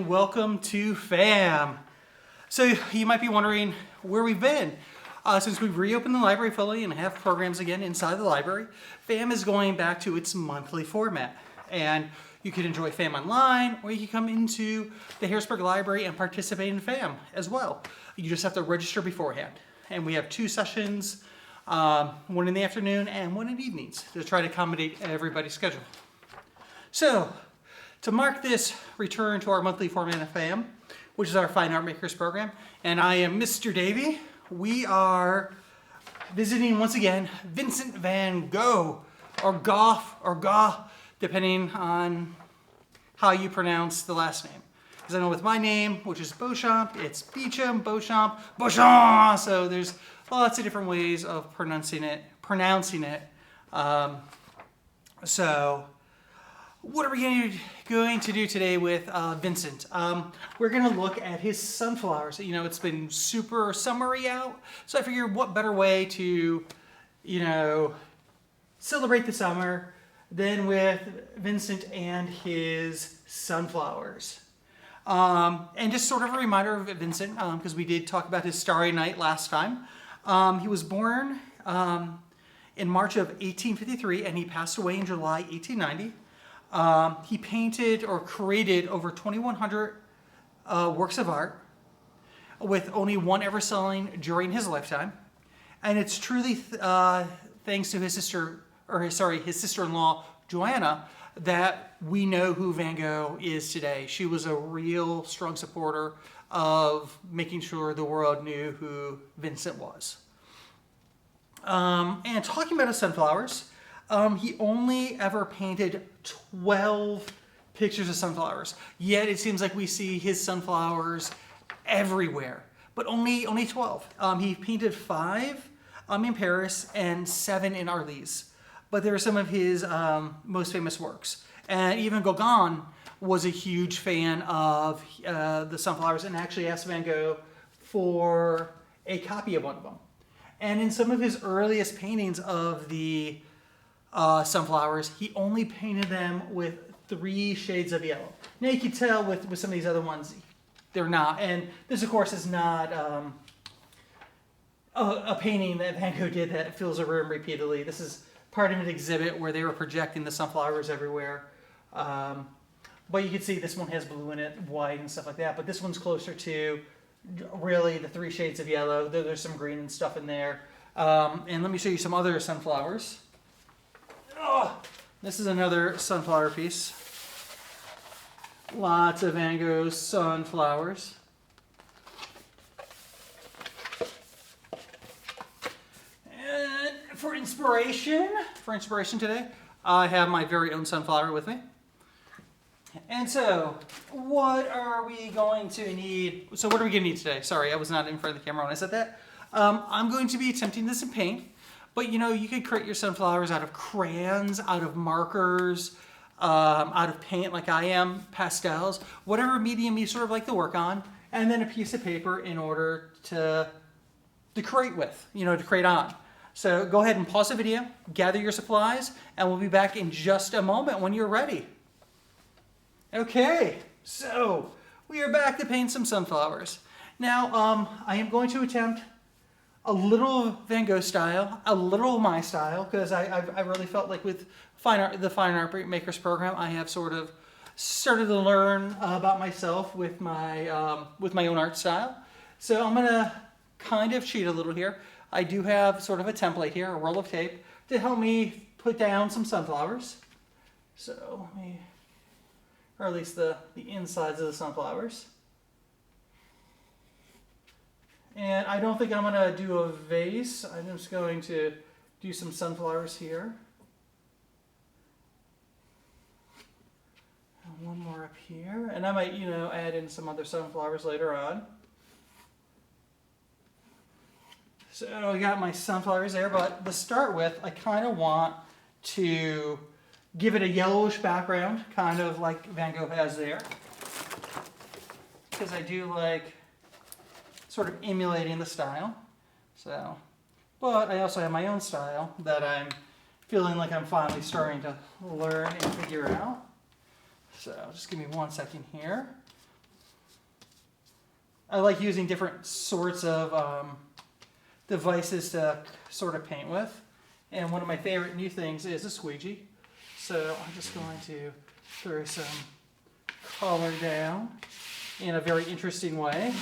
welcome to FAM. So you might be wondering where we've been. Since we've reopened the library fully and have programs again inside the library, FAM is going back to its monthly format. And you can enjoy FAM online, or you can come into the Harrisburg Library and participate in FAM as well. You just have to register beforehand. And we have 2 sessions, one in the afternoon and one in the evenings, to try to accommodate everybody's schedule. So, to mark this return to our monthly format of FAM, which is our Fine Art Makers program, and I am Mr. Davey, we are visiting once again Vincent Van Gogh, or Gough, or Gough, depending on how you pronounce the last name. Because I know with my name, which is Beauchamp, it's Beecham, Beauchamp, Beauchamp. So there's lots of different ways of pronouncing it. So what are we going to do today with Vincent? We're going to look at his sunflowers. You know, it's been super summery out, so I figured what better way to, celebrate the summer than with Vincent and his sunflowers. And just sort of a reminder of Vincent, because we did talk about his Starry Night last time. He was born in March of 1853, and he passed away in July 1890. He painted or created over 2,100 works of art, with only one ever selling during his lifetime. And it's truly thanks to his sister-in-law, Joanna, that we know who Van Gogh is today. She was a real strong supporter of making sure the world knew who Vincent was. And talking about his sunflowers, he only ever painted 12 pictures of sunflowers. Yet it seems like we see his sunflowers everywhere, but only 12. He painted 5 in Paris and 7 in Arles. But they are some of his most famous works. And even Gauguin was a huge fan of the sunflowers and actually asked Van Gogh for a copy of one of them. And in some of his earliest paintings of the sunflowers, he only painted them with 3 shades of yellow. Now you can tell with some of these other ones, they're not. And this, of course, is not a painting that Van Gogh did that fills a room repeatedly. This is part of an exhibit where they were projecting the sunflowers everywhere. But you can see this one has blue in it, white and stuff like that. But this one's closer to really the 3 shades of yellow. There's some green and stuff in there. And let me show you some other sunflowers. Oh, this is another sunflower piece. Lots of Van Gogh's sunflowers. And for inspiration today, I have my very own sunflower with me. And so, what are we going to need? So what are we going to need today? Sorry, I was not in front of the camera when I said that. I'm going to be attempting this in paint. But you could create your sunflowers out of crayons, out of markers, out of paint like I am, pastels, whatever medium you sort of like to work on, and then a piece of paper in order to create with, to create on. So go ahead and pause the video, gather your supplies, and we'll be back in just a moment when you're ready. Okay, so we are back to paint some sunflowers. Now, I am going to attempt a little Van Gogh style, a little my style, because I really felt like with the Fine Art Makers program, I have sort of started to learn about myself with my own art style. So I'm gonna kind of cheat a little here. I do have sort of a template here, a roll of tape, to help me put down some sunflowers. So let me, or at least the insides of the sunflowers. And I don't think I'm going to do a vase. I'm just going to do some sunflowers here. And one more up here. And I might, add in some other sunflowers later on. So I got my sunflowers there, but to start with, I kind of want to give it a yellowish background, kind of like Van Gogh has there. Because I do like sort of emulating the style. So, but I also have my own style that I'm feeling like I'm finally starting to learn and figure out. So just give me 1 second here. I like using different sorts of devices to sort of paint with. And one of my favorite new things is a squeegee. So I'm just going to throw some color down in a very interesting way.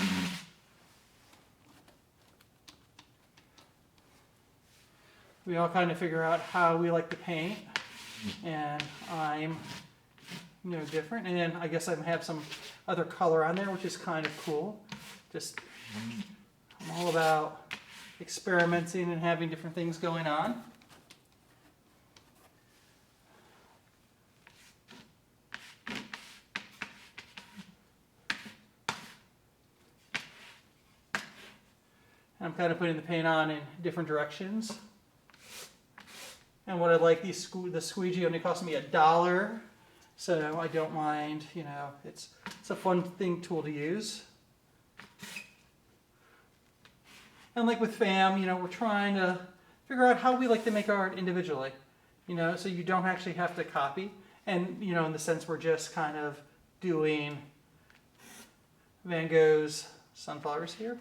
We all kind of figure out how we like to paint, and I'm no different. And I guess I have some other color on there, which is kind of cool. Just, I'm all about experimenting and having different things going on. I'm kind of putting the paint on in different directions. And what I like, the squeegee only cost me $1, so I don't mind, you know, it's a fun tool to use. And like with FAM, you know, we're trying to figure out how we like to make art individually, you know, so you don't actually have to copy. And, you know, in the sense we're just kind of doing Van Gogh's sunflowers here,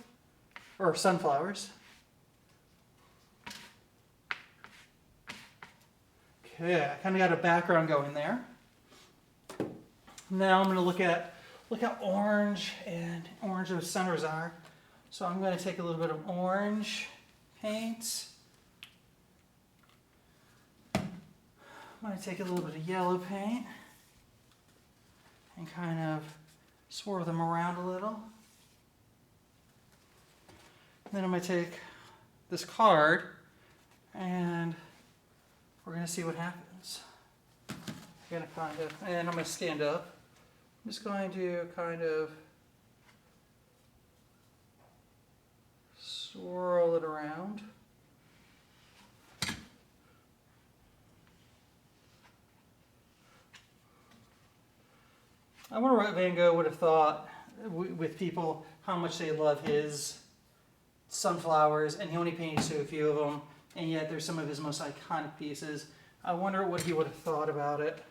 or sunflowers. Okay, I kind of got a background going there. Now I'm going to look at orange and orange those centers are. So I'm going to take a little bit of orange paint. I'm going to take a little bit of yellow paint and kind of swirl them around a little. Then I'm going to take this card and we're going to see what happens. I'm going to and I'm going to stand up. I'm just going to kind of swirl it around. I wonder what Van Gogh would have thought with people, how much they love his sunflowers, and he only painted so few of them, and yet they're some of his most iconic pieces. I wonder what he would have thought about it.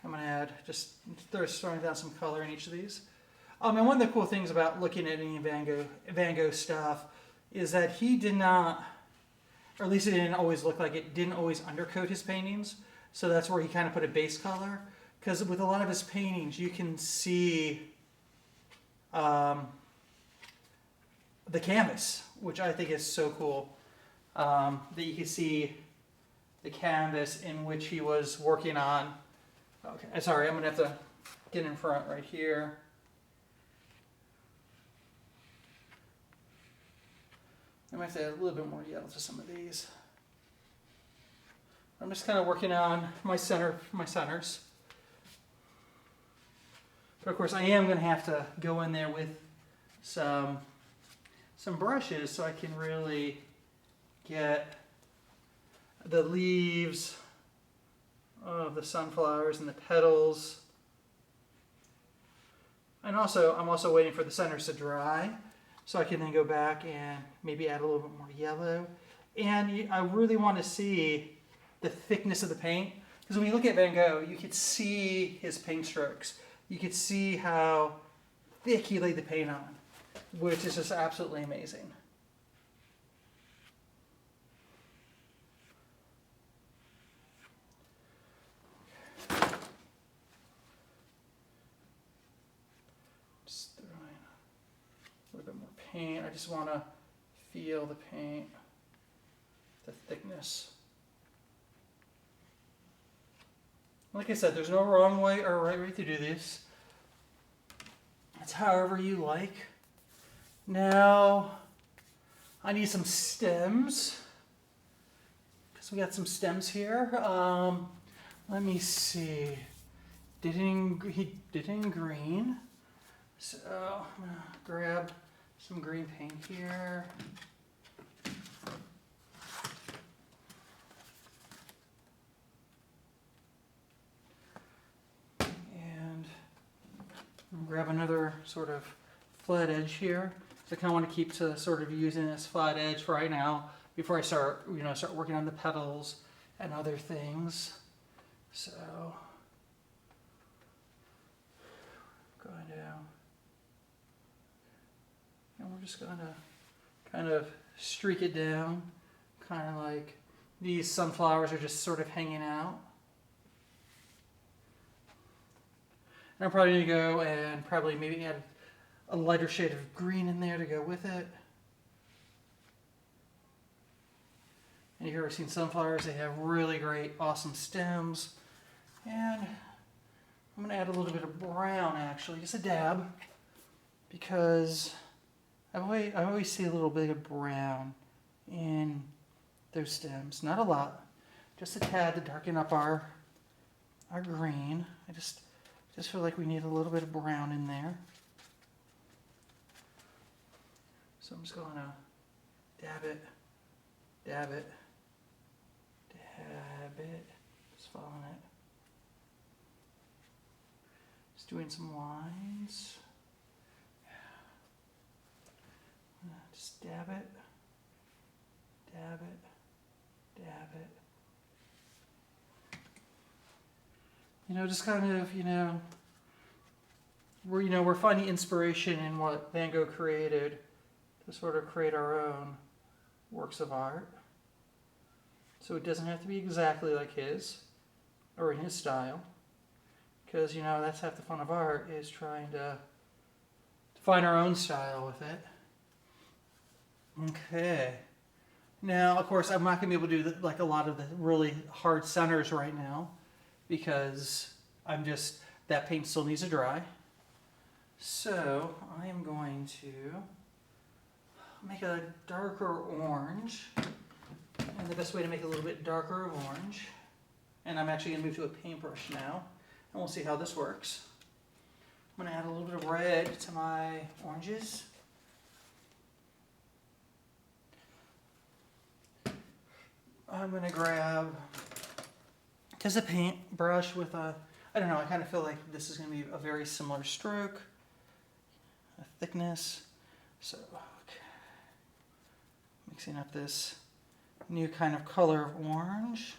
I'm going to add, just throwing down some color in each of these. And one of the cool things about looking at any Van Gogh stuff is that he did not, or at least it didn't always look like it, didn't always undercoat his paintings. So that's where he kind of put a base color. Because with a lot of his paintings, you can see the canvas, which I think is so cool. That you can see the canvas in which he was working on. Okay, sorry, I'm going to have to get in front right here. I might have to add a little bit more yellow to some of these. I'm just kind of working on my centers. But of course, I am going to have to go in there with some brushes so I can really get the leaves of the sunflowers and the petals. And also, I'm also waiting for the centers to dry so I can then go back and maybe add a little bit more yellow. And I really want to see the thickness of the paint, because when you look at Van Gogh, you could see his paint strokes. You could see how thick he laid the paint on, which is just absolutely amazing. Just throwing a little bit more paint. I just want to feel the paint, the thickness. Like I said, there's no wrong way or right way to do this. It's however you like. Now, I need some stems, because we got some stems here. Let me see. He did it in green. So I'm gonna grab some green paint here. Grab another sort of flat edge here. So I kind of want to keep to sort of using this flat edge for right now before I start working on the petals and other things. So going down. I'm just going to kind of streak it down, kind of like these sunflowers are just sort of hanging out. And I'm probably going to go and probably maybe add a lighter shade of green in there to go with it. And if you've ever seen sunflowers, they have really great, awesome stems. And I'm going to add a little bit of brown, actually, just a dab, because I always see a little bit of brown in those stems. Not a lot, just a tad to darken up our green. I just feel like we need a little bit of brown in there. So I'm just going to dab it, dab it, dab it, just following it. Just doing some lines. Just dab it, dab it, dab it. You know, just kind of, we're finding inspiration in what Van Gogh created to sort of create our own works of art. So it doesn't have to be exactly like his or in his style, because, that's half the fun of art, is trying to find our own style with it. Okay. Now, of course, I'm not going to be able to do like a lot of the really hard centers right now, because that paint still needs to dry. So I am going to make a darker orange. And the best way to make it a little bit darker of orange. And I'm actually going to move to a paintbrush now. And we'll see how this works. I'm going to add a little bit of red to my oranges. I'm going to grab just a paintbrush with I don't know, I kind of feel like this is going to be a very similar stroke, a thickness. So, okay. Mixing up this new kind of color of orange.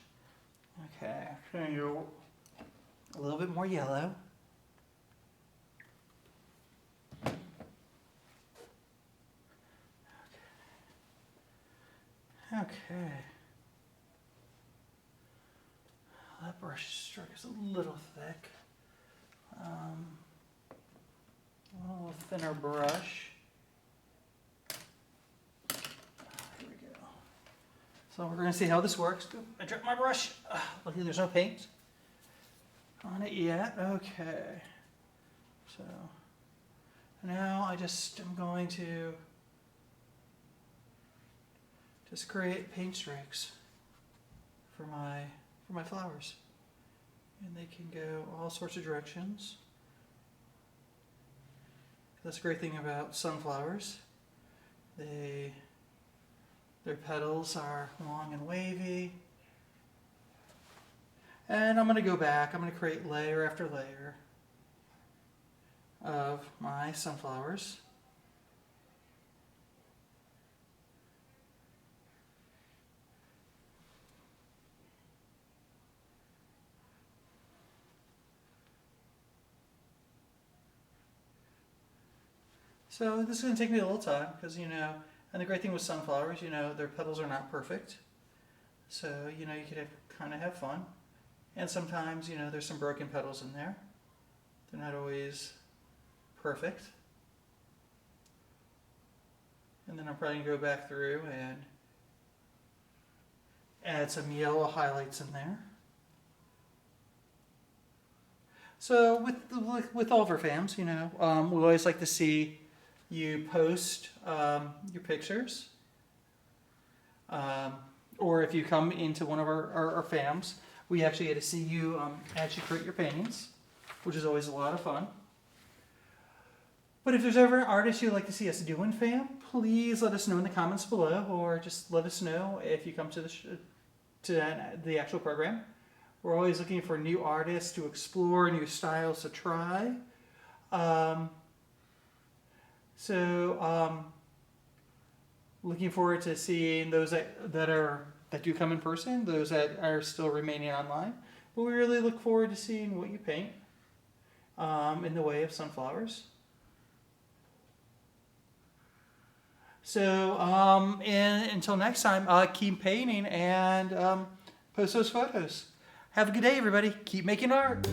Okay, I'm going to go a little bit more yellow. Okay. That brush stroke is a little thick. A little thinner brush. Here we go. So we're going to see how this works. I dropped my brush. Luckily there's no paint on it yet. Okay. So now I just am going to just create paint streaks for my flowers. And they can go all sorts of directions. That's the great thing about sunflowers. Their petals are long and wavy. And I'm going to go back. I'm going to create layer after layer of my sunflowers. So this is going to take me a little time because, and the great thing with sunflowers, their petals are not perfect. So, you could kind of have fun. And sometimes, there's some broken petals in there. They're not always perfect. And then I'm probably going to go back through and add some yellow highlights in there. So with all of our fams, we always like to see you post your pictures, or if you come into one of our fams, we actually get to see you actually create your paintings, which is always a lot of fun. But if there's ever an artist you'd like to see us do in fam, please let us know in the comments below, or just let us know if you come to the actual program. We're always looking for new artists to explore, new styles to try. Looking forward to seeing those that do come in person, those that are still remaining online. But we really look forward to seeing what you paint in the way of sunflowers. So and until next time, keep painting and post those photos. Have a good day, everybody. Keep making art.